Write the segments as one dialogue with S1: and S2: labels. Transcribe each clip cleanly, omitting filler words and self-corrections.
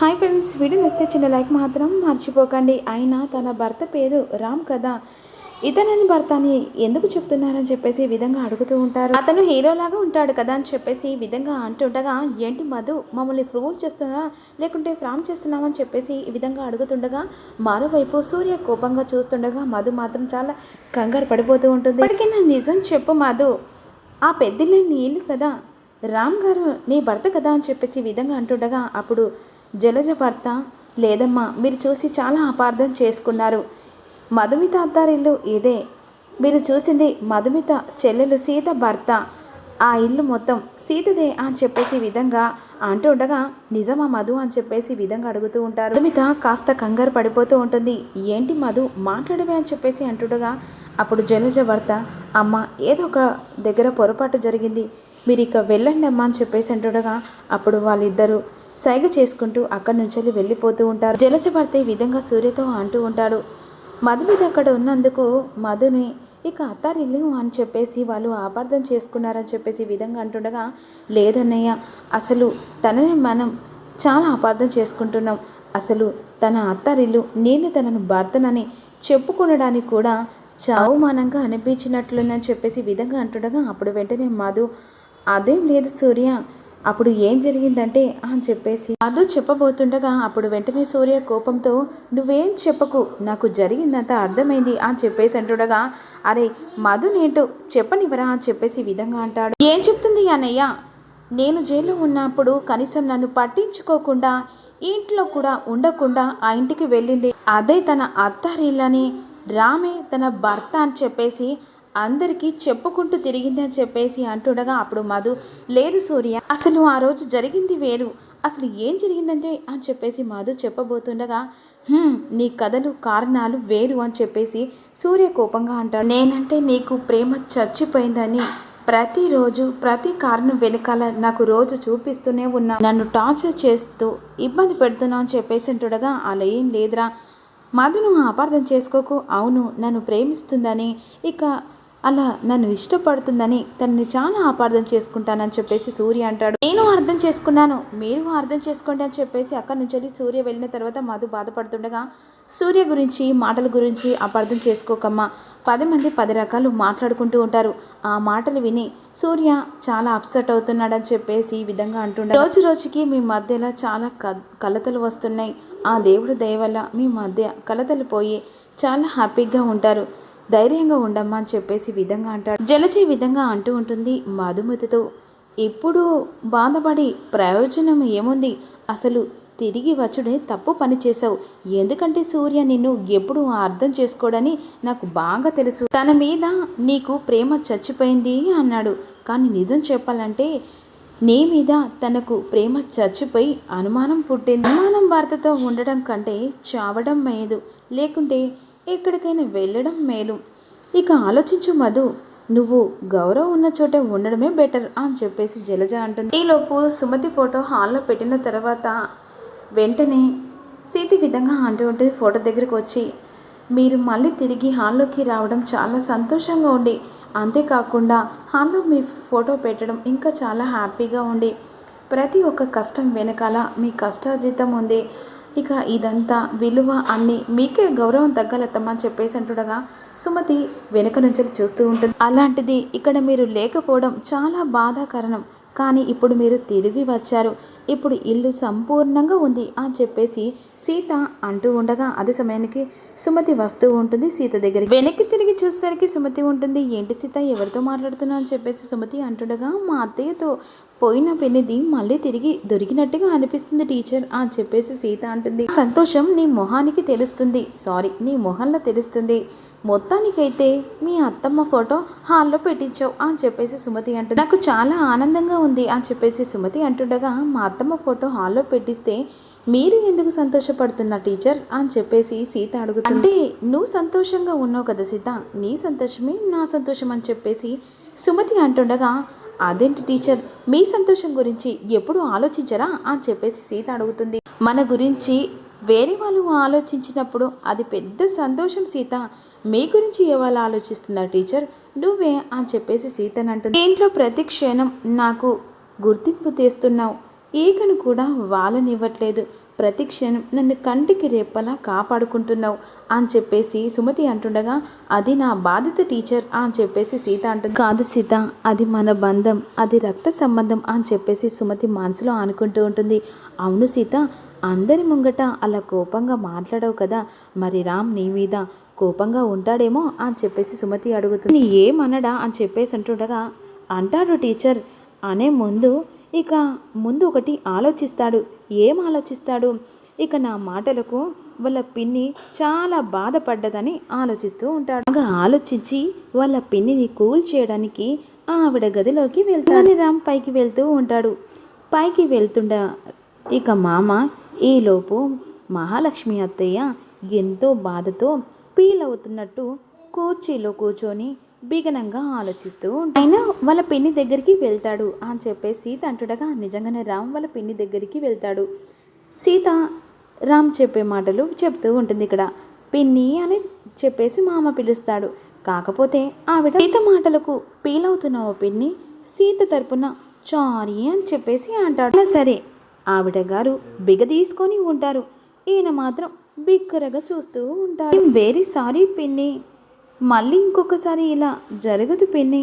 S1: Hi friends, video నచ్చితే చిన్న like మాత్రం మర్చిపోకండి. ఆయన తన భర్త పేరు రామ్ కదా, ఇతనని భర్త అని ఎందుకు చెప్తున్నారని చెప్పేసి ఈ విధంగా అడుగుతూ ఉంటారు. అతను హీరోలాగా ఉంటాడు కదా అని చెప్పేసి ఈ విధంగా అంటుండగా, ఏంటి మధు మమ్మల్ని ఫ్రూల్ చేస్తున్నా లేకుంటే ఫ్రామ్ చేస్తున్నామని చెప్పేసి ఈ విధంగా అడుగుతుండగా, మరోవైపు సూర్య కోపంగా చూస్తుండగా మధు మాత్రం చాలా కంగారు పడిపోతూ ఉంటుంది. ఇప్పటికైనా నిజం చెప్పు మధు, ఆ పెద్దిల్లే నీ ఇల్లు కదా, రామ్ గారు నీ భర్త కదా అని చెప్పేసి ఈ విధంగా అంటుండగా, అప్పుడు జలజ భర్త, లేదమ్మా మీరు చూసి చాలా అపార్థం చేసుకున్నారు. మధుమిత అత్తారిల్లు ఇదే, మీరు చూసింది మధుమిత చెల్లెలు సీత భర్త, ఆ ఇల్లు మొత్తం సీతదే అని చెప్పేసి విధంగా అంటూ ఉండగా, నిజమా మధు అని చెప్పేసి విధంగా అడుగుతూ ఉంటారు. మధుమిత కాస్త కంగారు పడిపోతూ ఉంటుంది. ఏంటి మధు మాట్లాడవే అని చెప్పేసి అంటుండగా, అప్పుడు జలజ భర్త, అమ్మ ఏదో ఒక దగ్గర పొరపాటు జరిగింది, మీరు ఇక వెళ్ళండి అమ్మా అని చెప్పేసి అంటుండగా, అప్పుడు వాళ్ళిద్దరూ సైగ చేసుకుంటూ అక్కడి నుంచి వెళ్ళిపోతూ ఉంటారు. జలజ భర్త ఈ విధంగా సూర్యతో అంటూ ఉంటాడు. మధు మీద అక్కడ ఉన్నందుకు మధుని ఇక అత్తారిల్లు అని చెప్పేసి వాళ్ళు అపార్థం చేసుకున్నారని చెప్పేసి ఈ విధంగా అంటుండగా, లేదన్నయ్య, అసలు తనని మనం చాలా అపార్థం చేసుకుంటున్నాం. అసలు తన అత్తారిల్లు, నేను తనను భర్తనని చెప్పుకునడానికి కూడా అవమానంగా అనిపించినట్లుందని చెప్పేసి ఈ విధంగా అంటుండగా, అప్పుడు వెంటనే మధు, అదేం లేదు సూర్య, అప్పుడు ఏం జరిగిందంటే అని చెప్పేసి మధు చెప్పబోతుండగా, అప్పుడు వెంటనే సూర్య కోపంతో, నువ్వేం చెప్పకు, నాకు జరిగిందంతా అర్థమైంది అని చెప్పేసి అంటుండగా, అరే మధు నేంటో చెప్పనివరా అని చెప్పేసి ఈ విధంగా అంటాడు. ఏం చెప్తుంది అన్నయ్య, నేను జైల్లో ఉన్నప్పుడు కనీసం నన్ను పట్టించుకోకుండా ఇంట్లో కూడా ఉండకుండా ఆ ఇంటికి వెళ్ళింది, అదే తన అత్తారిల్లని, రామే తన భర్త అని చెప్పేసి అందరికీ చెప్పుకుంటూ తిరిగింది అని చెప్పేసి అంటుండగా, అప్పుడు మధు, లేదు సూర్య, అసలు ఆ రోజు జరిగింది వేరు, అసలు ఏం జరిగిందంటే అని చెప్పేసి మధు చెప్పబోతుండగా, నీ కథలు కారణాలు వేరు అని చెప్పేసి సూర్య కోపంగా అంటాడు. నేనంటే నీకు ప్రేమ చచ్చిపోయిందని ప్రతిరోజు ప్రతి కారణం వెనకాల నాకు రోజు చూపిస్తూనే ఉన్నా, నన్ను టార్చర్ చేస్తూ ఇబ్బంది పెడుతున్నా అని చెప్పేసి అంటుండగా, అలా ఏం లేదురా మధును అపార్థం చేసుకోకు, అవును నన్ను ప్రేమిస్తుందని, ఇక అలా నన్ను ఇష్టపడుతుందని తనని చాలా అపార్థం చేసుకుంటానని చెప్పేసి సూర్య అంటాడు. నేను అర్థం చేసుకున్నాను, మీరు అర్థం చేసుకోండి అని చెప్పేసి అక్కడి నుంచి సూర్య వెళ్ళిన తర్వాత మధు బాధపడుతుండగా, సూర్య గురించి మాటల గురించి అపార్థం చేసుకోకమ్మా, 10 మంది 10 రకాలు మాట్లాడుకుంటూ ఉంటారు, ఆ మాటలు విని సూర్య చాలా అప్సెట్ అవుతున్నాడని చెప్పేసి ఈ విధంగా అంటుండే, రోజు రోజుకి మీ మధ్యలో చాలా కలతలు వస్తున్నాయి, ఆ దేవుడు దయ వల్ల మీ మధ్య కలతలు పోయి చాలా హ్యాపీగా ఉంటారు, ధైర్యంగా ఉండమ్మా అని చెప్పేసి విధంగా అంటాడు. జలజ ఈ విధంగా అంటూ ఉంటుంది మధుమతితో, ఇప్పుడు బాధపడి ప్రయోజనం ఏముంది, అసలు తిరిగి వచ్చుడే తప్పు పని చేశావు, ఎందుకంటే సూర్య నిన్ను ఎప్పుడు అర్థం చేసుకోడని నాకు బాగా తెలుసు, తన మీద నీకు ప్రేమ చచ్చిపోయింది అన్నాడు, కానీ నిజం చెప్పాలంటే నీ మీద తనకు ప్రేమ చచ్చిపోయి అనుమానం పుట్టింది, అనుమానం భర్తతో ఉండడం కంటే చావడం మేలు, లేకుంటే ఎక్కడికైనా వెళ్ళడం మేలు, ఇక ఆలోచించు మధు, నువ్వు గౌరవం ఉన్న చోటే ఉండడమే బెటర్ అని చెప్పేసి జలజ అంటుంది. ఈలోపు సుమతి ఫోటో హాల్లో పెట్టిన తర్వాత వెంటనే సీతి విధంగా అంటూ ఉంటుంది. ఫోటో దగ్గరికి వచ్చి, మీరు మళ్ళీ తిరిగి హాల్లోకి రావడం చాలా సంతోషంగా ఉంది, అంతేకాకుండా హాల్లో మీ ఫోటో పెట్టడం ఇంకా చాలా హ్యాపీగా ఉంది, ప్రతి ఒక్క కష్టం వెనకాల మీ కష్టార్జితం ఉంది, ఇక ఇదంతా విలువ అన్నీ మీకే గౌరవం తగ్గలత్తమ్మని చెప్పేసి అంటుండగా, సుమతి వెనుక నుంచి చూస్తూ ఉంటుంది. అలాంటిది ఇక్కడ మీరు లేకపోవడం చాలా బాధాకరణం, కానీ ఇప్పుడు మీరు తిరిగి వచ్చారు, ఇప్పుడు ఇల్లు సంపూర్ణంగా ఉంది అని చెప్పేసి సీత అంటూ ఉండగా, అదే సమయానికి సుమతి వస్తూ ఉంటుంది సీత దగ్గరికి. వెనక్కి తిరిగి చూసేసరికి సుమతి ఉంటుంది. ఏంటి సీత ఎవరితో మాట్లాడుతున్నా అని చెప్పేసి సుమతి అంటుండగా, మా అత్తయ్యతో, పోయిన పెన్నిది మళ్ళీ తిరిగి దొరికినట్టుగా అనిపిస్తుంది టీచర్ అని చెప్పేసి సీత అంటుంది. సంతోషం నీ మొహానికి తెలుస్తుంది, సారీ నీ మొహంలో తెలుస్తుంది, మొత్తానికైతే మీ అత్తమ్మ ఫోటో హాల్లో పెట్టించావు అని చెప్పేసి సుమతి అంటుంది. నాకు చాలా ఆనందంగా ఉంది అని చెప్పేసి సుమతి అంటుండగా, మా అత్తమ్మ ఫోటో హాల్లో పెట్టిస్తే మీరు ఎందుకు సంతోషపడుతున్నా టీచర్ అని చెప్పేసి సీత అడుగుతుంది. అంటే నువ్వు సంతోషంగా ఉన్నావు కదా సీత, నీ సంతోషమే నా సంతోషం అని చెప్పేసి సుమతి అంటుండగా, అదేంటి టీచర్ మీ సంతోషం గురించి ఎప్పుడు ఆలోచించరా అని చెప్పేసి సీత అడుగుతుంది. మన గురించి వేరే వాళ్ళు ఆలోచించినప్పుడు అది పెద్ద సంతోషం సీత, మీ గురించి ఎవరు ఆలోచిస్తున్నారు టీచర్, నువ్వే అని చెప్పేసి సీతని అంటుంది. ఇంట్లో ప్రతి క్షణం నాకు గుర్తింపు తెస్తున్నావు, ఈగను కూడా వాళ్ళనివ్వట్లేదు, ప్రతి క్షణం నన్ను కంటికి రెప్పలా కాపాడుకుంటున్నావు అని చెప్పేసి సుమతి అంటుండగా, అది నా బాధ్యత టీచర్ అని చెప్పేసి సీత అంటుంది. కాదు సీత, అది మన బంధం, అది రక్త సంబంధం అని చెప్పేసి సుమతి మనసులో అనుకుంటూ ఉంటుంది. అవును సీత, అందరి ముంగట అలా కోపంగా మాట్లాడవు కదా, మరి రామ్ నీ మీద కోపంగా ఉంటాడేమో అని చెప్పేసి సుమతి అడుగుతుంది. ఏమనడా అని చెప్పేసి అంటుండగా, అంటాడు టీచర్ అనే ముందు ఒకటి ఆలోచిస్తాడు. ఏం ఆలోచిస్తాడు? ఇక నా మాటలకు వాళ్ళ పిన్ని చాలా బాధపడ్డదని ఆలోచిస్తూ ఉంటాడు. బాగా ఆలోచించి వాళ్ళ పిన్నిని కూల్ చేయడానికి ఆవిడ గదిలోకి వెళ్తాడు. రామ్ పైకి వెళ్తూ ఉంటాడు. పైకి వెళ్తుండ ఇక మామ ఈలోపు మహాలక్ష్మి అత్తయ్య ఎంతో బాధతో ఫీల్ అవుతున్నట్టు కుర్చీలో కూర్చొని బిగనంగా ఆలోచిస్తూ ఆయన వాళ్ళ పిన్ని దగ్గరికి వెళ్తాడు అని చెప్పేసి సీత అంటుండగా, నిజంగానే రామ్ వాళ్ళ పిన్ని దగ్గరికి వెళ్తాడు. సీత రామ్ చెప్పే మాటలు చెప్తూ ఉంటుంది. ఇక్కడ పిన్ని అని చెప్పేసి మామ పిలుస్తాడు. కాకపోతే ఆవిడ సీత మాటలకు ఫీల్ అవుతున్న ఓ పిన్ని సీత తరపున సారీ అని చెప్పేసి అంటాడు. సరే ఆవిడ గారు బిగ తీసుకొని ఉంటారు, ఈయన మాత్రం బిగ్గరగా చూస్తూ ఉంటాడు. వెరీ సారీ పిన్ని, మళ్ళీ ఇంకొకసారి ఇలా జరగదు పిన్ని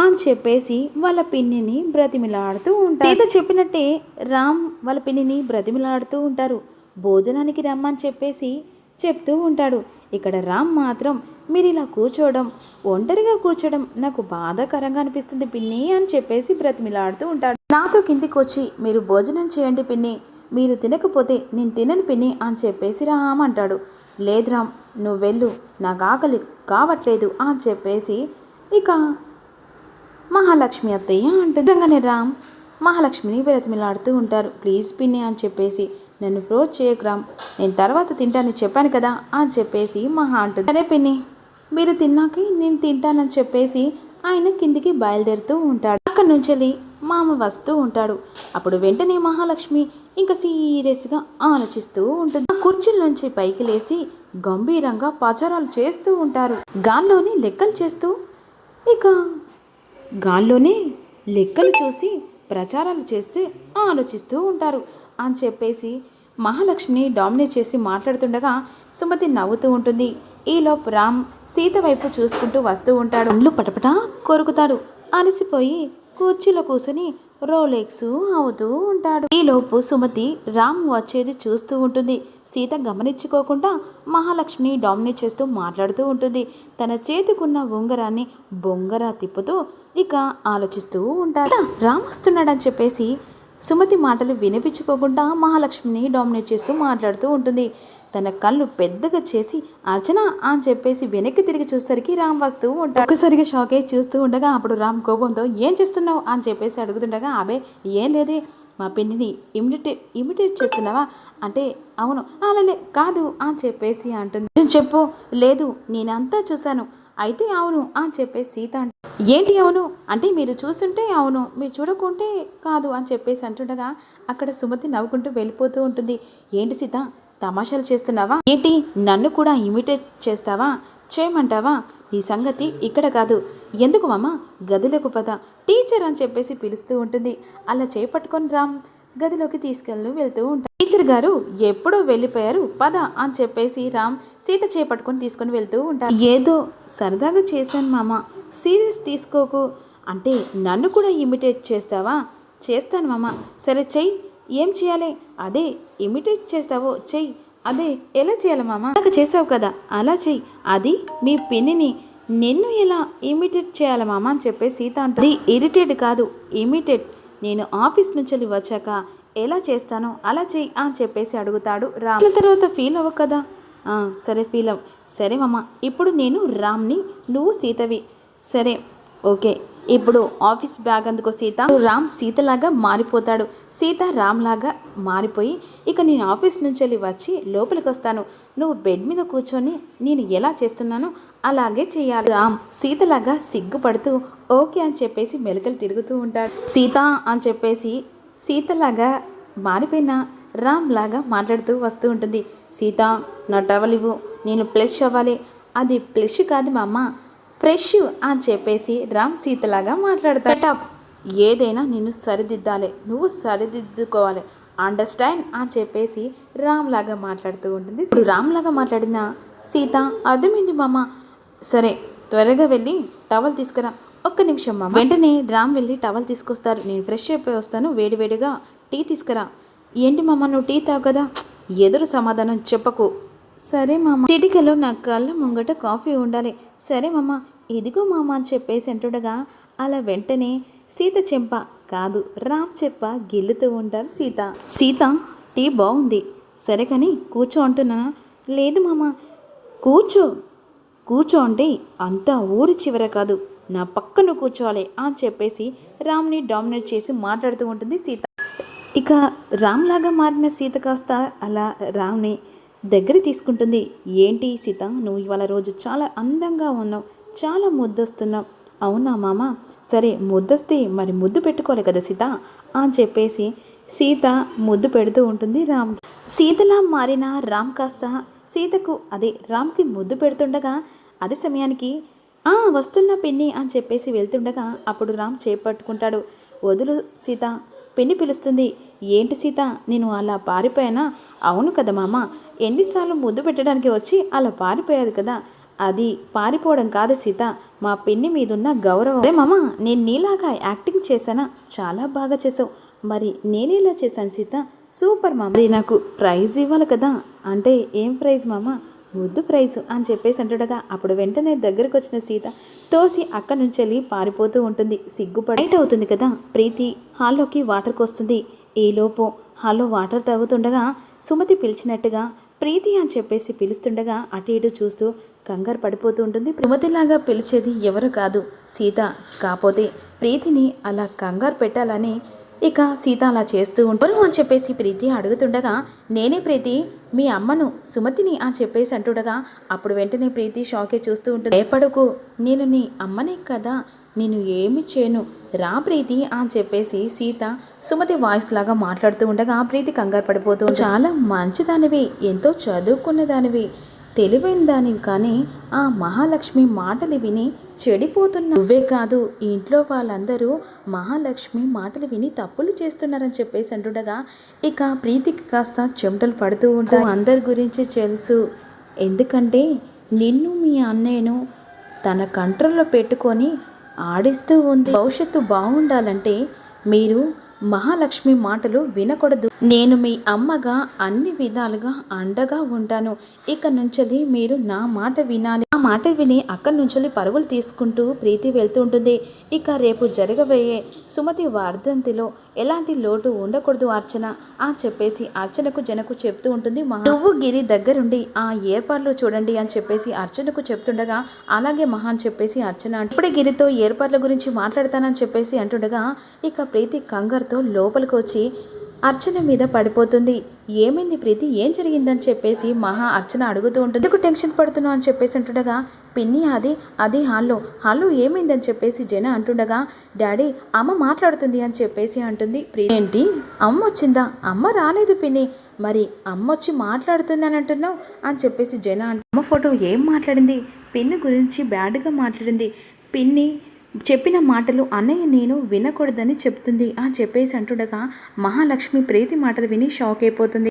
S1: అని చెప్పేసి వాళ్ళ పిన్నిని బ్రతిమిలాడుతూ ఉంటారు. సీత చెప్పినట్టే రామ్ వాళ్ళ పిన్నిని బ్రతిమిలాడుతూ ఉంటారు. భోజనానికి రమ్మని చెప్పేసి చెప్తూ ఉంటాడు. ఇక్కడ రామ్ మాత్రం మీరు ఇలా కూర్చోవడం, ఒంటరిగా కూర్చోవడం నాకు బాధాకరంగా అనిపిస్తుంది పిన్ని అని చెప్పేసి బ్రతిమిలాడుతూ ఉంటాడు. నాతో కిందికి వచ్చి మీరు భోజనం చేయండి పిన్ని, మీరు తినకపోతే నేను తినను పిన్ని అని చెప్పేసి రామ్ అంటాడు. లేదు రామ్, నువ్వు వెళ్ళు, నాకు ఆకలి కావట్లేదు అని చెప్పేసి ఇక మహాలక్ష్మి అత్తయ్య అంటుంది. నిజంగానే రామ్ మహాలక్ష్మిని బ్రతిమిలాడుతూ ఉంటారు. ప్లీజ్ పిన్ని అని చెప్పేసి నన్ను ఫోర్స్ చేయకు రామ్, నేను తర్వాత తింటానని చెప్పాను కదా అని చెప్పేసి మహా అంటుంది. సరే పిన్ని, మీరు తిన్నాక నేను తింటానని చెప్పేసి ఆయన కిందికి బయలుదేరుతూ ఉంటాడు. అక్కడి నుంచి మామ వస్తూ ఉంటాడు. అప్పుడు వెంటనే మహాలక్ష్మి ఇంకా సీరియస్గా ఆలోచిస్తూ ఉంటుంది. ఆ కుర్చీల నుంచి పైకి లేచి గంభీరంగా పచారాలు చేస్తూ ఉంటారు. గాల్లోనే లెక్కలు చేస్తూ ఇక గాల్లోనే లెక్కలు చూసి ప్రచారాలు చేస్తే ఆలోచిస్తూ ఉంటారు అని చెప్పేసి మహాలక్ష్మిని డామినేట్ చేసి మాట్లాడుతుండగా సుమతి నవ్వుతూ ఉంటుంది. ఈలోపు రామ్ సీత వైపు చూసుకుంటూ వస్తూ ఉంటాడు. అండ్లు పటపటా కొరుకుతాడు. అలసిపోయి కుర్చీలో కూర్చొని రోలెక్స్ అవుతూ ఉంటాడు. ఈలోపు సుమతి రామ్ వచ్చేది చూస్తూ ఉంటుంది. సీత గమనించుకోకుండా మహాలక్ష్మిని డామినేట్ చేస్తూ మాట్లాడుతూ ఉంటుంది. తన చేతికున్న ఉంగరాన్ని బొంగరా తిప్పుతూ ఇక ఆలోచిస్తూ ఉంటాడు. రామ్ వస్తున్నాడని చెప్పేసి సుమతి మాటలు వినిపించుకోకుండా మహాలక్ష్మిని డామినేట్ చేస్తూ మాట్లాడుతూ ఉంటుంది. తన కళ్ళు పెద్దగా చేసి అర్చన అని చెప్పేసి వెనక్కి తిరిగి చూసేసరికి రామ్ వస్తూ ఉంటాడు. ఒక్కసారిగా షాక్ అయ్యి చూస్తూ ఉండగా అప్పుడు రామ్ కోపంతో ఏం చేస్తున్నావు అని చెప్పేసి అడుగుతుండగా, అబే ఏం లేదే, మా పిన్నిని ఇమిటేట్ చేస్తున్నావా అంటే అవును, అలాలే కాదు అని చెప్పేసి అంటుంది. చెప్పు. లేదు నేనంతా చూశాను, అయితే అవును అని చెప్పేసి సీత అంటే ఏంటి అవును అంటే మీరు చూస్తుంటే అవును, మీరు చూడకుంటే కాదు అని చెప్పేసి అంటుండగా అక్కడ సుమతి నవ్వుకుంటూ వెళ్ళిపోతూ ఉంటుంది. ఏంటి సీత తమాషాలు చేస్తున్నావా ఏంటి, నన్ను కూడా ఇమిటేట్ చేస్తావా, చేయమంటావా? ఈ సంగతి ఇక్కడ కాదు, ఎందుకు మామ గదిలోకి పద టీచర్ అని చెప్పేసి పిలుస్తూ ఉంటుంది. అలా చేపట్టుకొని రామ్ గదిలోకి తీసుకెళ్ళి వెళ్తూ ఉంటాడు. టీచర్ గారు ఎప్పుడో వెళ్ళిపోయారు పద అని చెప్పేసి రామ్ సీత చేపట్టుకొని తీసుకొని వెళ్తూ ఉంటారు. ఏదో సరదాగా చేశాను మామ, సీరియస్ తీసుకోకు. అంటే నన్ను కూడా ఇమిటేట్ చేస్తావా? చేస్తాను మామ. సరే చెయ్యి. ఏం చేయాలి? అదే ఇమిటేట్ చేస్తావో చెయ్యి. అదే ఎలా చేయాలి మామ? నాకు చేసావు కదా అలా చెయ్యి. అది మీ పిన్నిని నిన్ను ఎలా ఇమిటేట్ చేయాలి మామ అని చెప్పేసి సీత అంటుంది. ఇరిటేట్ కాదు, ఇమిటేట్. నేను ఆఫీస్ నుంచి వచ్చాక ఎలా చేస్తానో అలా చెయ్యి అని చెప్పేసి అడుగుతాడు రామ్. తర్వాత ఫీల్ అవ్వ కదా. సరే ఫీల్ అవ్వ. సరే మామ, ఇప్పుడు నేను రామ్ని, నువ్వు సీతవి. సరే ఓకే. ఇప్పుడు ఆఫీస్ బ్యాగ్ అందుకో సీత. రామ్ సీతలాగా మారిపోతాడు. సీత రామ్ లాగా మారిపోయి ఇక నేను ఆఫీస్ నుంచి వచ్చి లోపలికి వస్తాను, నువ్వు బెడ్ మీద కూర్చొని నేను ఎలా చేస్తున్నానో అలాగే చేయాలి. రామ్ సీతలాగా సిగ్గుపడుతూ ఓకే అని చెప్పేసి మెలకలు తిరుగుతూ ఉంటాడు. సీత అని చెప్పేసి సీతలాగా మారిపోయిన రామ్ లాగా మాట్లాడుతూ వస్తూ ఉంటుంది. సీత నా టవల్ ఇవ్వు, నేను ఫ్రెష్ అవ్వాలి. అది ఫ్రెష్ కాదు మా అమ్మ, ఫ్రెష్ అని చెప్పేసి రామ్ సీతలాగా మాట్లాడతాడు. ఏదైనా నిన్ను సరిదిద్దాలి, నువ్వు సరిదిద్దుకోవాలి, అండర్స్టాండ్ అని చెప్పేసి రామ్ లాగా మాట్లాడుతూ ఉంటుంది. ఇప్పుడు రామ్ లాగా మాట్లాడిన సీత అర్థమైంది మామ, సరే త్వరగా వెళ్ళి టవల్ తీసుకురా. ఒక్క నిమిషం మామ. వెంటనే రామ్ వెళ్ళి టవల్ తీసుకొస్తారు. నేను ఫ్రెష్ అయిపోయి వస్తాను, వేడివేడిగా టీ తీసుకురా. ఏంటి మామ నువ్వు టీ తావు కదా, ఎదురు సమాధానం చెప్పకు. సరే మామ. చిటికలో నా కళ్ళ ముంగట కాఫీ ఉండాలి. సరే మామ, ఇదిగో మామ అని చెప్పేసి అంటుండగా అలా వెంటనే సీత చెంప కాదు రామ్ చెప్ప గిల్లుతూ ఉంటారు సీత. సీత టీ బాగుంది, సరే కానీ కూర్చో అంటున్నానా? లేదు మామ. కూర్చో కూర్చో అంటే అంతా ఊరి చివర కాదు, నా పక్కన కూర్చోవాలి అని చెప్పేసి రామ్ని డామినేట్ చేసి మాట్లాడుతూ ఉంటుంది సీత. ఇక రామ్ లాగా మారిన సీత కాస్త అలా రామ్ని దగ్గర తీసుకుంటుంది. ఏంటి సీత, నువ్వు ఇవాళ రోజు చాలా అందంగా ఉన్నావు, చాలా ముద్దొస్తున్నావు. అవునా మామ? సరే ముద్దొస్తే మరి ముద్దు పెట్టుకోవాలి కదా సీత అని చెప్పేసి సీత ముద్దు పెడుతూ ఉంటుంది రామ్. సీతలా మారిన రామ్ కాస్త సీతకు అదే రామ్కి ముద్దు పెడుతుండగా అదే సమయానికి వస్తున్న పిన్ని అని చెప్పేసి వెళ్తుండగా అప్పుడు రామ్ చేపట్టుకుంటాడు. వదులు సీత, పిన్ని పిలుస్తుంది. ఏంటి సీత, నేను అలా పారిపోయానా? అవును కదా మామ, ఎన్నిసార్లు ముద్దు పెట్టడానికి వచ్చి అలా పారిపోయాది కదా, అది పారిపోవడం కాదు సీత, మా పిన్ని మీదున్న గౌరవం. అదే మామ, నేను నీలాగా యాక్టింగ్ చేశానా? చాలా బాగా చేసావు. మరి నేనేలా చేశాను సీత? సూపర్ మామ. మరి నాకు ప్రైజ్ ఇవ్వాలి కదా. అంటే ఏం ప్రైజ్ మామ? ముద్దు ప్రైజ్ అని చెప్పేసి అంటుండగా అప్పుడు వెంటనే దగ్గరకు వచ్చిన సీత తోసి అక్కడి నుంచి వెళ్ళి పారిపోతూ ఉంటుంది. సిగ్గుపడి నైట్ అవుతుంది కదా, ప్రీతి హాల్లోకి వాటర్కి వస్తుంది. ఈలోపు హాల్లో వాటర్ తాగుతుండగా సుమతి పిలిచినట్టుగా ప్రీతి అని చెప్పేసి పిలుస్తుండగా అటు ఇటు చూస్తూ కంగారు పడిపోతూ ఉంటుంది. సుమతిలాగా పిలిచేది ఎవరు కాదు సీత, కాకపోతే ప్రీతిని అలా కంగారు పెట్టాలని ఇక సీత అలా చేస్తూ ఉంటారు అని చెప్పేసి ప్రీతి అడుగుతుండగా నేనే ప్రీతి, మీ అమ్మను సుమతిని అని చెప్పేసి అంటుండగా అప్పుడు వెంటనే ప్రీతి షాకే చూస్తూ ఉంటుంది. భయపడకు, నేను నీ అమ్మనే కదా, నేను ఏమి చేయను, రా ప్రీతి అని చెప్పేసి సీత సుమతి వాయిస్ లాగా మాట్లాడుతూ ఉండగా ప్రీతి కంగారు పడిపోతూ చాలా మంచిదానివి, ఎంతో చదువుకున్న దానివి, తెలివైన దానివి, కానీ ఆ మహాలక్ష్మి మాటలు విని చెడిపోతున్నా. నువ్వే కాదు ఈ ఇంట్లో వాళ్ళందరూ మహాలక్ష్మి మాటలు విని తప్పులు చేస్తున్నారని చెప్పేసి అంటుండగా ఇక ప్రీతికి కాస్త చెమటలు పడుతూ ఉంటాయి. అందరి గురించి తెలుసు, ఎందుకంటే నిన్ను మీ అన్నయ్యను తన కంట్రోల్లో పెట్టుకొని ఆడిస్తూ ఉంది. భవిష్యత్తు బాగుండాలంటే మీరు మహాలక్ష్మి మాటలు వినకూడదు. నేను మీ అమ్మగా అన్ని విధాలుగా అండగా ఉంటాను. ఇక నుంచి మీరు నా మాట వినాలి. ఆ మాట విని అక్కడి నుంచి పరుగులు తీసుకుంటూ ప్రీతి వెళ్తూ ఉంటుంది. ఇక రేపు జరగబోయే సుమతి వర్ధంతిలో ఎలాంటి లోటు ఉండకూడదు అర్చన అని చెప్పేసి అర్చనకు జనకు చెప్తూ ఉంటుంది. నువ్వు గిరి దగ్గరుండి ఆ ఏర్పాట్లు చూడండి అని చెప్పేసి అర్చనకు చెప్తుండగా అలాగే మహా అని చెప్పేసి అర్చన ఇప్పుడే గిరితో ఏర్పాట్ల గురించి మాట్లాడతానని చెప్పేసి అంటుండగా ఇక ప్రీతి కంగారుతో లోపలికి వచ్చి అర్చన మీద పడిపోతుంది. ఏమైంది ప్రీతి, ఏం జరిగిందని చెప్పేసి మహా అర్చన అడుగుతూ ఉంటుంది. ఎందుకు టెన్షన్ పడుతున్నావు అని చెప్పేసి అంటుండగా పిన్ని అది హాల్లో ఏమైందని చెప్పేసి జన అంటుండగా డాడీ అమ్మ మాట్లాడుతుంది అని చెప్పేసి అంటుంది. ప్రీతి ఏంటి అమ్మ వచ్చిందా? అమ్మ రాలేదు పిన్ని, మరి అమ్మ వచ్చి మాట్లాడుతుంది అని అంటున్నావు అని చెప్పేసి జన అమ్మ ఫోటో ఏం మాట్లాడింది? పిన్ని గురించి బ్యాడ్గా మాట్లాడింది. పిన్ని చెప్పిన మాటలు అన్నయ్య నేను వినకూడదని చెప్తుంది అని చెప్పేసి అంటుండగా మహాలక్ష్మి ప్రీతి మాటలు విని షాక్ అయిపోతుంది.